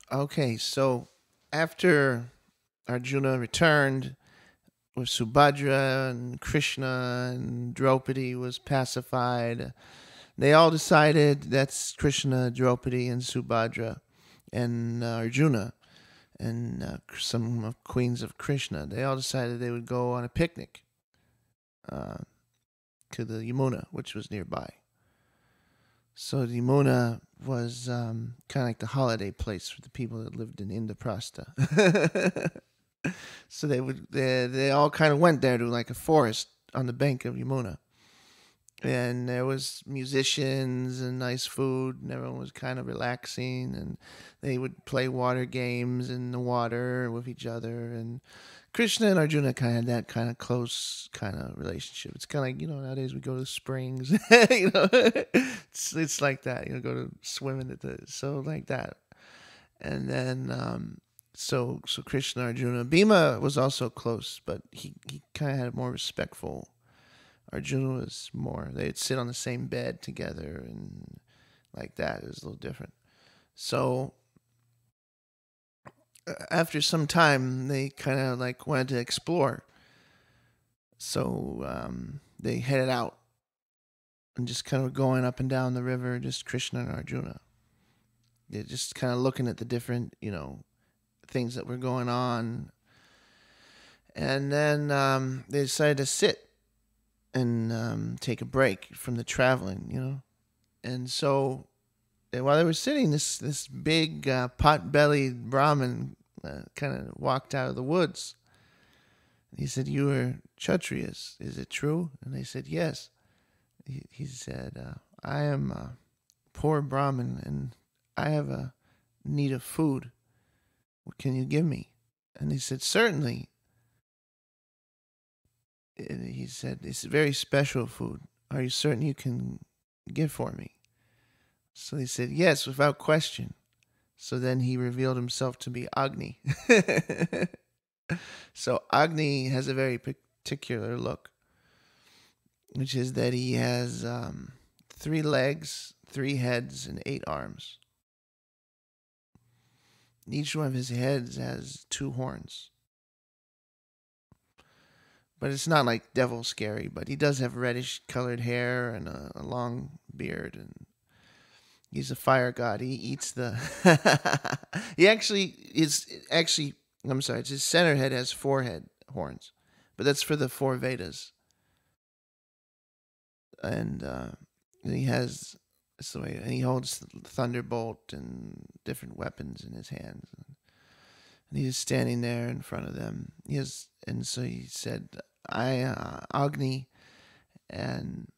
Okay, so after Arjuna returned with Subhadra and Krishna and Draupadi was pacified, they all decided that's Krishna, Draupadi, and Subhadra and Arjuna and some of queens of Krishna. They all decided they would go on a picnic uh, to the Yamuna, which was nearby. So the Yamuna was kind of like the holiday place for the people that lived in Indraprastha. So they all kind of went there to like a forest on the bank of Yamuna, and there was musicians and nice food, and everyone was kind of relaxing, and they would play water games in the water with each other, and Krishna and Arjuna kind of had that kind of close kind of relationship. It's kind of like, nowadays we go to the springs, it's like that, go to swimming at the, so like that. And then, so Krishna, Arjuna, Bhima was also close, but he kind of had a more respectful. Arjuna was more, they'd sit on the same bed together and like that. It was a little different. So after some time, they kind of like wanted to explore. So they headed out and just kind of going up and down the river, just Krishna and Arjuna. They're just kind of looking at the different, things that were going on. And then they decided to sit and take a break from the traveling. And so while they were sitting, this big pot-bellied Brahmin kind of walked out of the woods. He said, "You are Kshatriyas, is it true?" And they said, "Yes." He said, "I am a poor Brahmin, and I have a need of food. What can you give me?" And he said, "Certainly." And he said, "It's very special food. Are you certain you can give for me?" So they said, "Yes, without question." So then he revealed himself to be Agni. So Agni has a very particular look, which is that he has 3 legs, 3 heads, and 8 arms. Each one of his heads has 2 horns. But it's not like devil scary, but he does have reddish colored hair and a long beard, and he's a fire god. He eats the he actually I'm sorry, his center head has 4 head horns. But that's for the 4 Vedas. And he has so and he holds thunderbolt and different weapons in his hands. And he's standing there in front of them. And so he said, "I Agni, and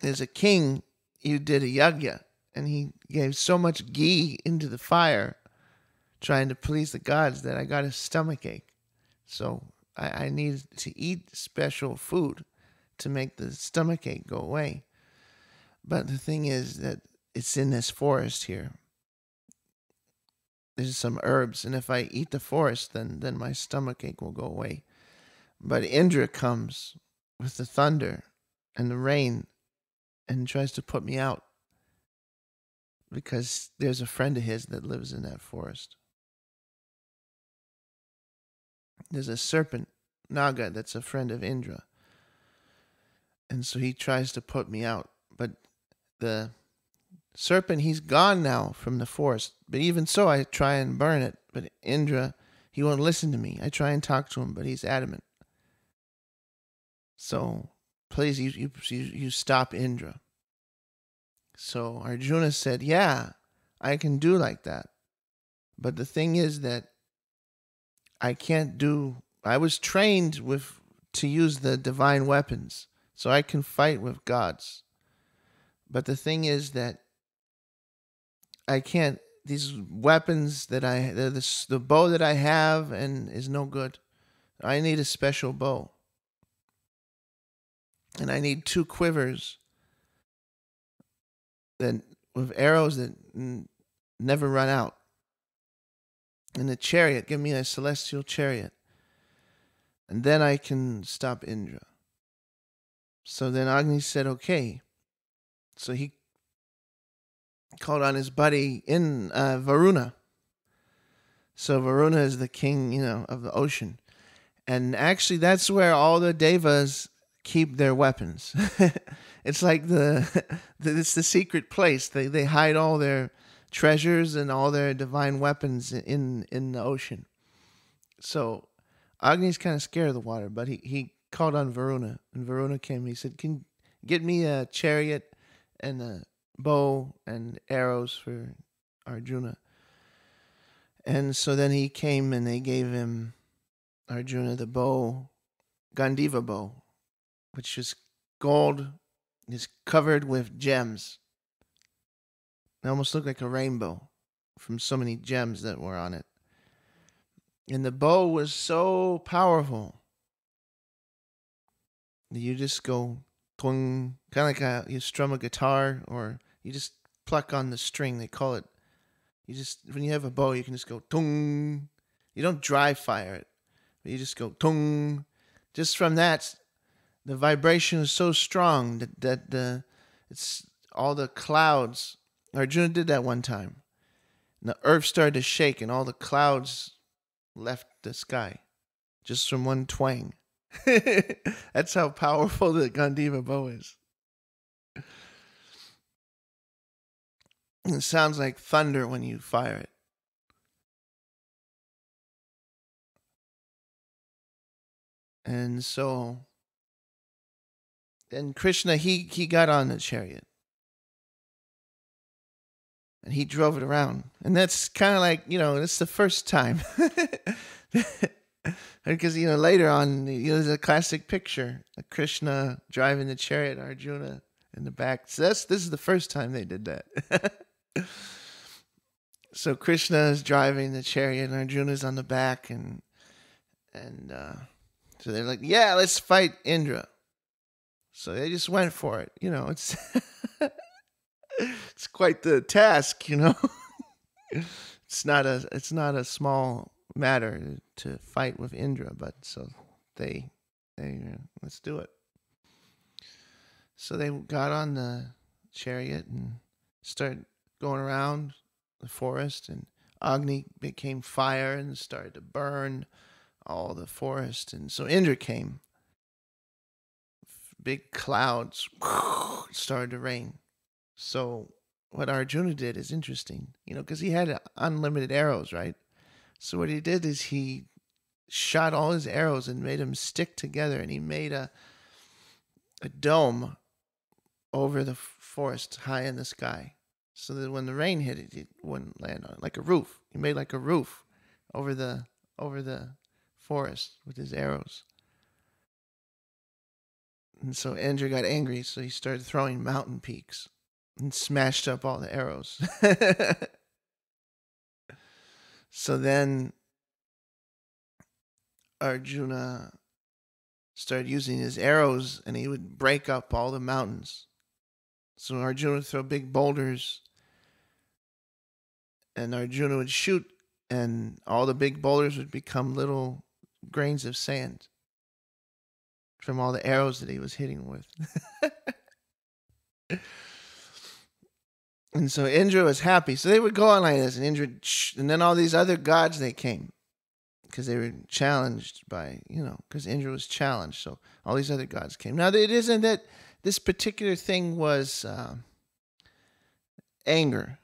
as a king, you did a yagya, and he gave so much ghee into the fire, trying to please the gods, that I got a stomach ache. So I need to eat special food to make the stomach ache go away. But the thing is that it's in this forest here. There's some herbs, and if I eat the forest, then my stomach ache will go away. But Indra comes with the thunder and the rain and tries to put me out because there's a friend of his that lives in that forest. There's a serpent, Naga, that's a friend of Indra. And so he tries to put me out. But the serpent, he's gone now from the forest. But even so, I try and burn it. But Indra, he won't listen to me. I try and talk to him, but he's adamant. So please, you stop Indra. So Arjuna said, "Yeah, I can do like that. But the thing is that I can't do. I was trained to use the divine weapons, so I can fight with gods. But the thing is that I can't. These weapons that the bow that I have and is no good. I need a special bow, and I need 2 quivers that with arrows that never run out. And a chariot. Give me a celestial chariot, and then I can stop Indra." So then Agni said, "Okay." So he called on his buddy in Varuna. So Varuna is the king, of the ocean. And actually, that's where all the devas keep their weapons. It's like it's the secret place. They hide all their treasures and all their divine weapons in the ocean. So Agni's kind of scared of the water, but he called on Varuna, and Varuna came. He said, "Can you get me a chariot and a bow and arrows for Arjuna?" And so then he came, and they gave him Arjuna the bow, Khandava bow, which is gold, is covered with gems. It almost looked like a rainbow from so many gems that were on it. And the bow was so powerful that you just go twang, kind of like you strum a guitar, or you just pluck on the string. They call it. When you have a bow, you can just go tung. You don't dry fire it, but you just go tung. Just from that, the vibration is so strong that it's all the clouds. Arjuna did that one time. And the earth started to shake, and all the clouds left the sky just from one twang. That's how powerful the Khandava bow is. It sounds like thunder when you fire it. And so then Krishna, he got on the chariot. And he drove it around. And that's kind of like, it's the first time. Because, later on, there's a classic picture of Krishna driving the chariot, Arjuna in the back. So this is the first time they did that. So Krishna is driving the chariot, and Arjuna's on the back, and so they're like, yeah, let's fight Indra. So they just went for it. It's it's quite the task. It's not a small matter to fight with Indra, but so they let's do it. So they got on the chariot and started going around the forest, and Agni became fire and started to burn all the forest. And so Indra came. Big clouds started to rain. So what Arjuna did is interesting, because he had unlimited arrows, right? So what he did is he shot all his arrows and made them stick together, and he made a dome over the forest high in the sky, so that when the rain hit it, it wouldn't land on it, like a roof. He made like a roof over the forest with his arrows. And so Indra got angry, so he started throwing mountain peaks and smashed up all the arrows. So then Arjuna started using his arrows, and he would break up all the mountains. So Arjuna would throw big boulders, and Arjuna would shoot, and all the big boulders would become little grains of sand from all the arrows that he was hitting with. And so Indra was happy. So they would go on like this, and Indra, and then all these other gods, they came because they were challenged by, because Indra was challenged. So all these other gods came. Now, it isn't that this particular thing was anger,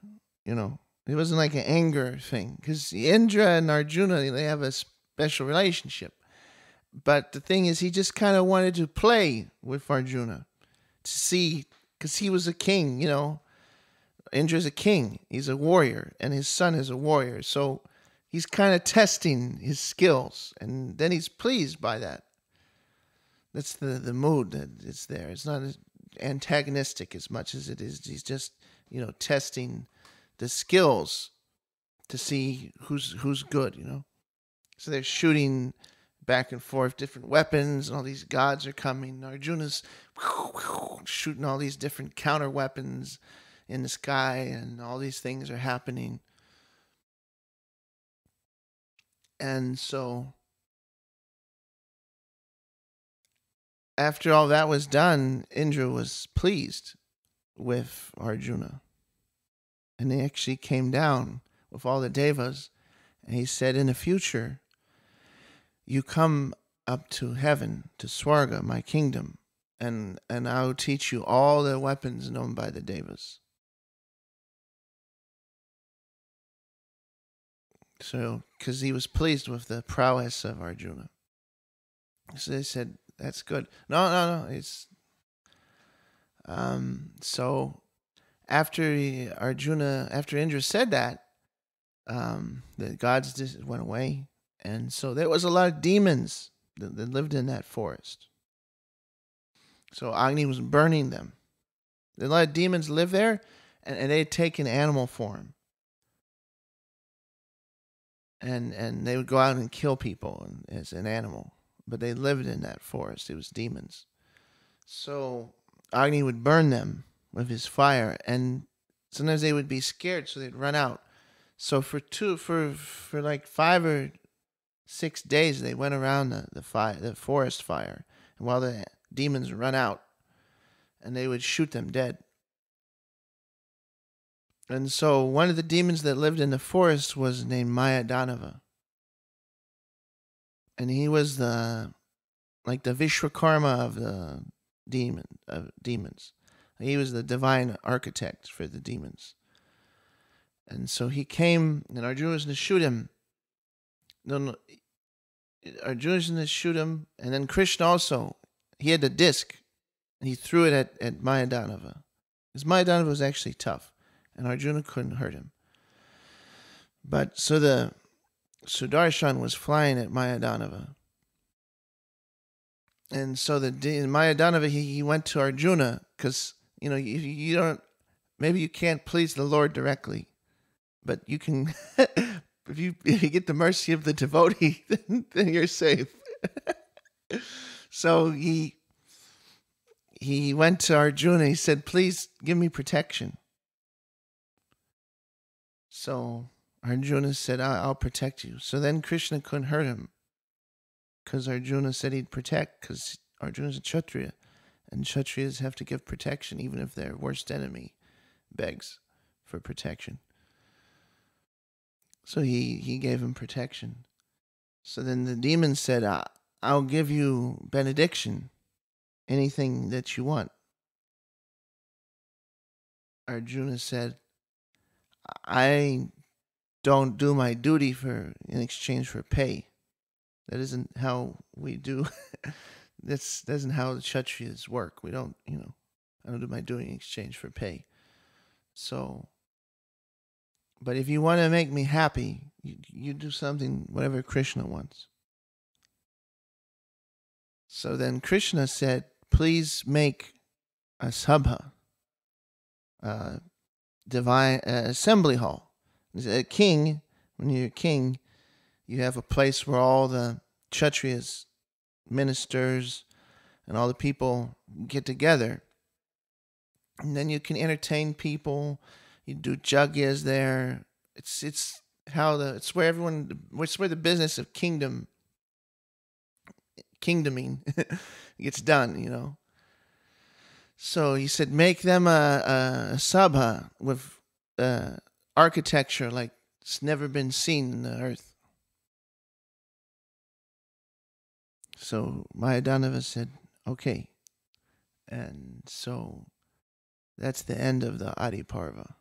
It wasn't like an anger thing, because Indra and Arjuna, they have a special relationship. But the thing is, he just kind of wanted to play with Arjuna to see, because he was a king, Indra's a king. He's a warrior, and his son is a warrior. So he's kind of testing his skills, and then he's pleased by that. That's the mood that is there. It's not antagonistic as much as it is. He's just, testing the skills to see who's good, So they're shooting back and forth different weapons, and all these gods are coming. Arjuna's shooting all these different counter weapons in the sky, and all these things are happening. And so after all that was done, Indra was pleased with Arjuna. And he actually came down with all the devas, and he said, in the future, you come up to heaven, to Swarga, my kingdom, and I will teach you all the weapons known by the devas. So, because he was pleased with the prowess of Arjuna. So they said, that's good. No. It's so after after Indra said that, the gods just went away, and so there was a lot of demons that lived in that forest. So Agni was burning them. A lot of demons lived there, and they had taken animal form, and they would go out and kill people as an animal, but they lived in that forest. It was demons. So Agni would burn them with his fire, and sometimes they would be scared, so they'd run out. So for like 5 or 6 days, they went around the forest fire, and while the demons run out, and they would shoot them dead. And so one of the demons that lived in the forest was named Mayadanava, and he was the Vishwakarma of the demons. He was the divine architect for the demons. And so he came, and Arjuna was going to shoot him. No, Arjuna was going to shoot him, and then Krishna also. He had the disc, and he threw it at Mayadanava. Because Mayadanava was actually tough, and Arjuna couldn't hurt him. But so the Sudarshan was flying at Mayadanava. And so Mayadanava, he went to Arjuna, because, you don't, maybe you can't please the Lord directly, but you can, if you get the mercy of the devotee, then you're safe. So he went to Arjuna. He said, please give me protection. So Arjuna said, I'll protect you. So then Krishna couldn't hurt him, because Arjuna said he'd protect, because Arjuna's a Kshatriya, and Kshatriyas have to give protection even if their worst enemy begs for protection. So he gave him protection. So then the demon said, I'll give you benediction, anything that you want. Arjuna said, I don't do my duty in exchange for pay. That isn't how we do. That isn't how the Kshatriyas work. We don't, I don't do my duty in exchange for pay. So, but if you want to make me happy, you do something, whatever Krishna wants. So then Krishna said, please make a sabha, divine assembly hall. A king, when you're a king, you have a place where all the Kshatriyas, ministers, and all the people get together. And then you can entertain people. You do jagyas there. It's where the business of kingdoming gets done, So he said, make them a sabha with architecture like it's never been seen in the earth. So Mayadanava said, okay. And so that's the end of the Adi Parva.